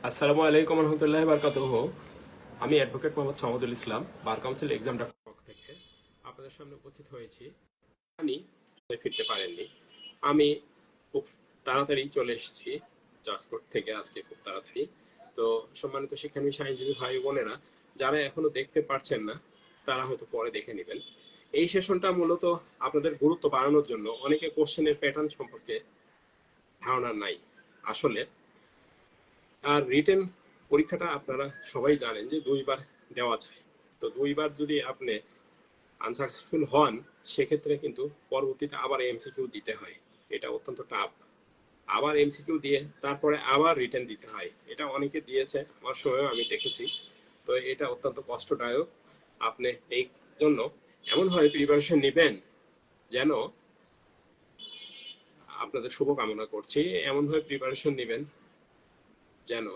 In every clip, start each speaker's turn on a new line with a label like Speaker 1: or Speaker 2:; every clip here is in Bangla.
Speaker 1: আসসালামু আলাইকুম রহমতুল্লাহ বারকাতুহ। আমি অ্যাডভোকেট মোহাম্মদ সামাদুল ইসলাম, বার কাউন্সিল এক্সাম পক্ষ থেকে আপনাদের সামনে উপস্থিত হয়েছি। আপনি ফিরতে পারেননি, আমি খুব তাড়াতাড়ি চলে এসেছি জাজকোর্ট থেকে, আজকে খুব তাড়াতাড়ি। তো সম্মানিত শিক্ষানবিশ আইনজীবী ভাই বোনেরা, যারা এখনো দেখতে পারছেন না তারা হয়তো পরে দেখে নেবেন। এই সেশনটা মূলত আপনাদের গুরুত্ব বাড়ানোর জন্য। অনেকে কোশ্চেনের প্যাটার্ন সম্পর্কে ধারণা নাই আসলে। আর রিটেন পরীক্ষাটা আপনারা সবাই জানেন যে দুইবার দেওয়া যায়। তো দুইবার যদি আপনি আনসাকসেসফুল হন, সেক্ষেত্রে কিন্তু পরবর্তীতে আবার এমসিকিউ দিতে হয়। এটা অত্যন্ত টাফ। আবার এমসিকিউ দিয়ে তারপরে আবার রিটেন দিতে হয়। এটা অনেকে দিয়েছে, আমার সময়ও আমি দেখেছি। তো এটা অত্যন্ত কষ্টদায়ক। আপনি এই জন্য এমনভাবে প্রিপারেশন নেবেন যেন, আপনাদের শুভকামনা করছি, এমনভাবে প্রিপারেশন নেবেন যেন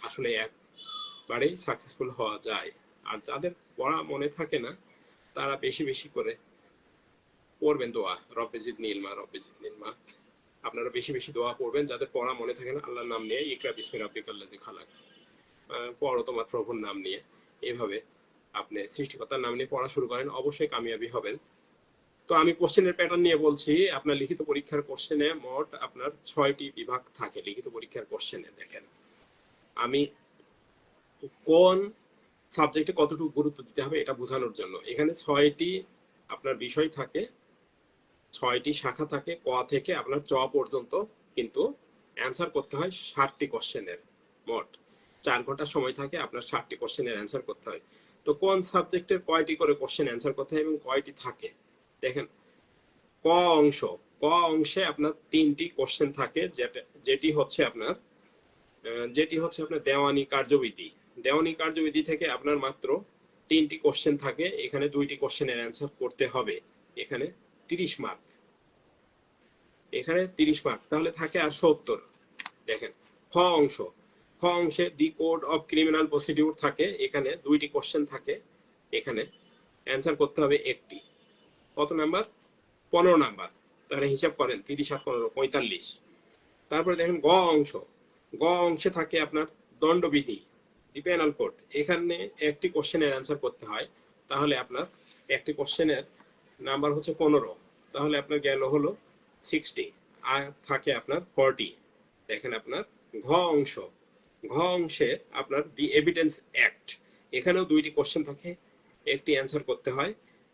Speaker 1: আসলে একবারেই সাকসেসফুল হওয়া যায়। আর যাদের পড়া মনে থাকে না, তারা বেশি বেশি করে পড়বেন দোয়া, রব্বে জিদনি ইলমা, রব্বে জিদনি ইলমা। আপনারা বেশি বেশি দোয়া পড়বেন। যাদের পড়া মনে থাকে না, আল্লাহর নাম নিয়ে ইকরা বিসমি রাব্বিকাল্লাযী খালাক, পড়ো তোমার প্রভুর নাম নিয়ে। এভাবে আপনি সৃষ্টিকর্তার নাম নিয়ে পড়া শুরু করেন, অবশ্যই কামিয়াবি হবেন। তো আমি কোশ্চেনের প্যাটার্ন নিয়ে বলছি। আপনার লিখিত পরীক্ষার কোশ্চেনে মোট আপনার 6টি বিভাগ থাকে। লিখিত পরীক্ষার কোশ্চেনে দেখেন আমি কোন সাবজেক্টে কতটুকু গুরুত্ব দিতে হবে এটা বোঝানোর জন্য। এখানে 6টি আপনার বিষয় থাকে, 6টি শাখা থাকে, ক থেকে আপনার চ পর্যন্ত। কিন্তু অ্যান্সার করতে হয় 60টি কোশ্চেনের। মোট 4 ঘন্টা সময় থাকে, আপনার 60টি কোশ্চেনের অ্যান্সার করতে হয়। তো কোন সাবজেক্টের কয়টি করে কোশ্চেন অ্যান্সার করতে হয় এবং কয়টি থাকে দেখেন। ক অংশ, ক অংশে আপনার 3টি কোশ্চেন থাকে, যেটি হচ্ছে আপনার দেওয়ানি কার্যবিধি। দেওয়ানি কার্যবিধি থেকে আপনার মাত্র 3টি কোশ্চেন থাকে। এখানে 2টি কোশ্চেনের অ্যান্সার করতে হবে। এখানে 30 মার্ক, এখানে 30 মার্ক, তাহলে থাকে আর 70। দেখেন খ অংশ, খ অংশে দি কোড অফ ক্রিমিনাল প্রসিডিউর থাকে। এখানে 2টি কোশ্চেন থাকে, এখানে অ্যান্সার করতে হবে একটি। কত নাম্বার? 15 নাম্বার। তাহলে হিসাব করেন, 30 আর 15, 45। তারপরে দেখেন গ অংশ, গ অংশে থাকে আপনার দণ্ডবিধি, দি পেনাল কোড। এখানে একটি কোশ্চেনের অ্যান্সার করতে হয়। তাহলে আপনার একটি কোশ্চেনের নাম্বার হচ্ছে 15, তাহলে আপনার গেল হলো 60, আর থাকে আপনার 40। দেখেন আপনার ঘ অংশ, ঘ অংশে আপনার দি এভিডেন্স অ্যাক্ট। এখানেও 2টি কোশ্চেন থাকে, একটি অ্যান্সার করতে হয়।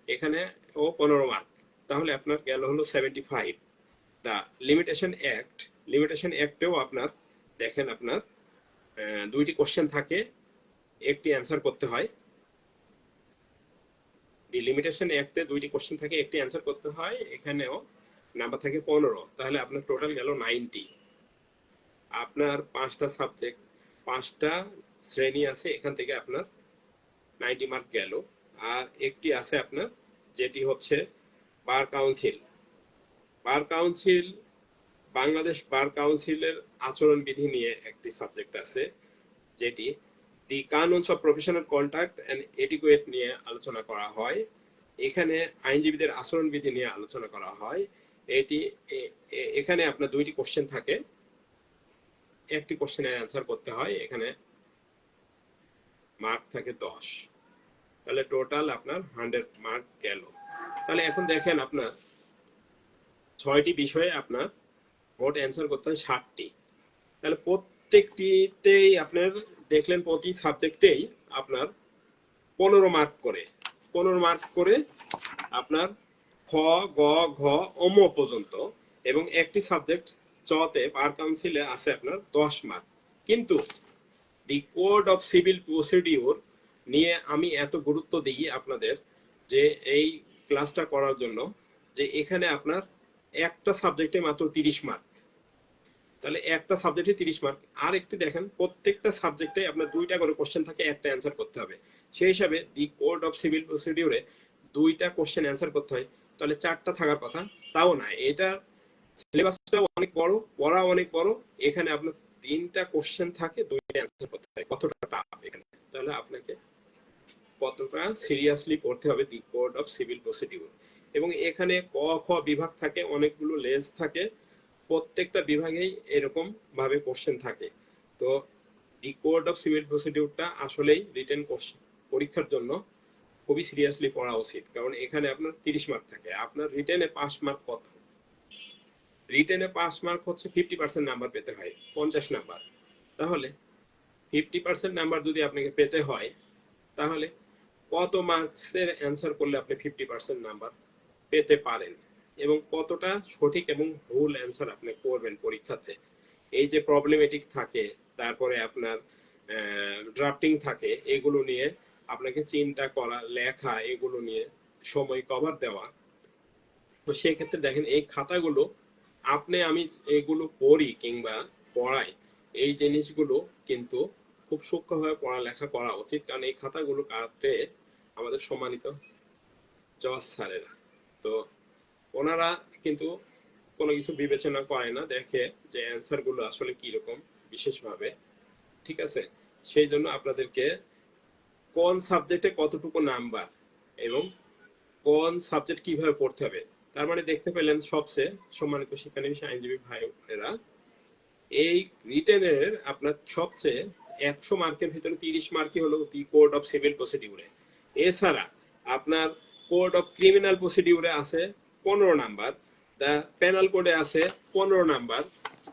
Speaker 1: এখানে ও 15 মার্ক, তাহলে আপনার গেল হলো 75। দা লিমিটেশন অ্যাক্ট, লিমিটেশন অ্যাক্টেও আপনার দেখেন আপনার 2টি কোশ্চেন থাকে, একটি অ্যান্সার করতে হয়। দি লিমিটেশন অ্যাক্টে 2টি কোশ্চেন থাকে, একটি অ্যান্সার করতে হয়। এখানেও নাম্বার থাকে 15, তাহলে আপনার টোটাল গেল 90। আপনার 5টা সাবজেক্ট, 5টা শ্রেণী আছে, এখান থেকে আপনার 90 মার্ক গেল। আর একটি আছে আপনার, যেটি হচ্ছে bar council. Bar council, Bangladesh bar কাউন্সিলের আচরণবিধি নিয়ে একটি সাবজেক্ট আছে, যেটি the canons of professional conduct and etiquette নিয়ে আলোচনা করা হয়। এখানে আইনজীবীদের আচরণবিধি নিয়ে আলোচনা করা হয়। এটি এখানে আপনার 2টি কোশ্চেন থাকে, একটি কোশ্চেনের অ্যান্সার করতে হয়। এখানে মার্ক থাকে 10, তাহলে টোটাল আপনার 100 মার্ক গেল। তাহলে এখন দেখেন আপনার 6টি বিষয়ে আপনার মোট অ্যান্সার করতে হয় 60টি। তাহলে প্রত্যেকটিতেই আপনার দেখলেন প্রতি সাবজেক্টেই আপনার 15 মার্ক করে, 15 মার্ক করে আপনার খ, গ, ঘ, অম পর্যন্ত। এবং একটি সাবজেক্ট চতে বার কাউন্সিলে আছে আপনার 10 মার্ক। কিন্তু দি কোড অফ সিভিল প্রসিডিউর নিয়ে আমি এত গুরুত্ব দিই আপনাদের, যে এই ক্লাসটা করার জন্য, যে এখানে আপনার একটা সাবজেক্টে মাত্র 30 মার্ক। তাহলে একটা সাবজেক্টে 30 মার্ক। আর একটি দেখেন, প্রত্যেকটা সাবজেক্টে আপনার 2টা করে কোশ্চেন থাকে, একটা অ্যান্সার করতে হবে। সেই হিসাবে দি কোড অফ সিভিল প্রসিডিউরে 2টা কোশ্চেন অ্যান্সার করতে হয়, তাহলে 4টা থাকার কথা, তাও না। এটা সিলেবাসটাও অনেক বড়, পড়া অনেক বড়। এখানে আপনার 3টা কোশ্চেন থাকে, 2টা অ্যান্সার করতে হয়। কতটা টাফ এখানে! তাহলে আপনাকে কতটা সিরিয়াসলি পড়তে হবে দি কোড অফ সিভিল প্রসিডিউর। এবং এখানে ক, খ বিভাগ থাকে, অনেকগুলো লেজ থাকে, প্রত্যেকটা বিভাগেই এরকম ভাবে কোশ্চেন থাকে। তো দি কোড অফ সিভিল প্রসিডিউরটা আসলেই রিটেন পরীক্ষার জন্য খুবই সিরিয়াসলি পড়া উচিত, কারণ এখানে আপনার 30 মার্ক থাকে। আপনার রিটেনে পাস মার্ক কত? রিটেনে পাস মার্ক হচ্ছে 50% নাম্বার পেতে হয়, 50 নাম্বার। তাহলে 50% নাম্বার যদি আপনাকে পেতে হয়, তাহলে কত মার্কসের অ্যান্সার করলে আপনি 50% নাম্বার পেতে পারেন, এবং কতটা সঠিক এবং ভুল অ্যান্সার আপনি করবেন পরীক্ষাতে। এই যে প্রবলেমেটিক থাকে, তারপরে আপনার ড্রাফটিং থাকে, এগুলো নিয়ে আপনাকে চিন্তা করা, লেখা, এগুলো নিয়ে সময় কভার দেওয়া। তো সেই ক্ষেত্রে দেখেন এই খাতাগুলো আপনি আমি এগুলো পড়ি কিংবা পড়াই, এই জিনিসগুলো কিন্তু খুব সূক্ষ্মভাবে পড়ালেখা করা উচিত, কারণ এই খাতাগুলো কাটে আমাদের সম্মানিত জজ স্যারেরা। তো ওনারা কিন্তু কোনো কিছু বিবেচনা করে না, দেখে যে অ্যান্সার গুলো আসলে কি রকম বিশেষভাবে, ঠিক আছে? সেই জন্য আপনাদেরকে কোন সাবজেক্টে কতটুকু নাম্বার এবং কোন সাবজেক্ট কিভাবে পড়তে হবে, তার মানে দেখতে পেলেন সবচেয়ে সম্মানিত শিক্ষানবিশ আইনজীবী ভাই বোনেরা, এই রিটেনের আপনার সবচেয়ে 100 মার্কের ভিতরে 30 মার্কই হলো দি কোড অফ সিভিল প্রসিডিউরে। এছাড়া আপনার কোড অফ ক্রিমিনাল প্রসিডিউরে আছে 15 নাম্বার, দা পেনাল কোডে আছে 15 নাম্বার,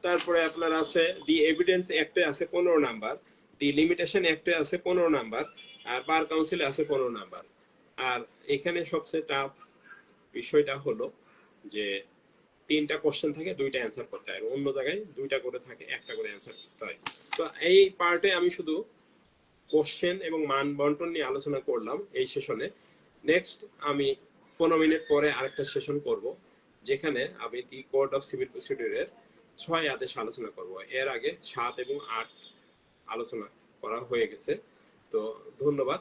Speaker 1: তারপরে আপনার আছে দি এভিডেন্স অ্যাক্টে আছে 15 নাম্বার, দি লিমিটেশন অ্যাক্টে আছে 15 নাম্বার, আর বার কাউন্সিলে আছে 15 নাম্বার। আর এখানে সবচেয়ে টাফ বিষয়টা হলো যে 3টা কোশ্চেন থাকে, 2টা অ্যান্সার করতে হয়, অন্য জায়গায় 2টা করে থাকে, একটা করে অ্যান্সার করতে হয়। তো এই পার্টে আমি শুধু কোশ্চেন এবং মান বন্টন নিয়ে আলোচনা করলাম এই সেশনে। নেক্সট আমি 15 মিনিট পরে আরেকটা সেশন করব, যেখানে আমি দি কোড অফ সিভিল প্রসিডিউরের 6 আদেশ আলোচনা করব। এর আগে 7 এবং 8 আলোচনা করা হয়ে গেছে। তো ধন্যবাদ।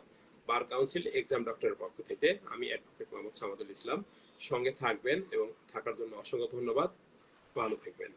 Speaker 1: বার কাউন্সিল এক্সাম ডক্টরের পক্ষ থেকে আমি অ্যাডভোকেট মোহাম্মদ সামাদুল ইসলাম। সঙ্গে থাকবেন এবং থাকার জন্য অসংখ্য ধন্যবাদ। ভালো থাকবেন।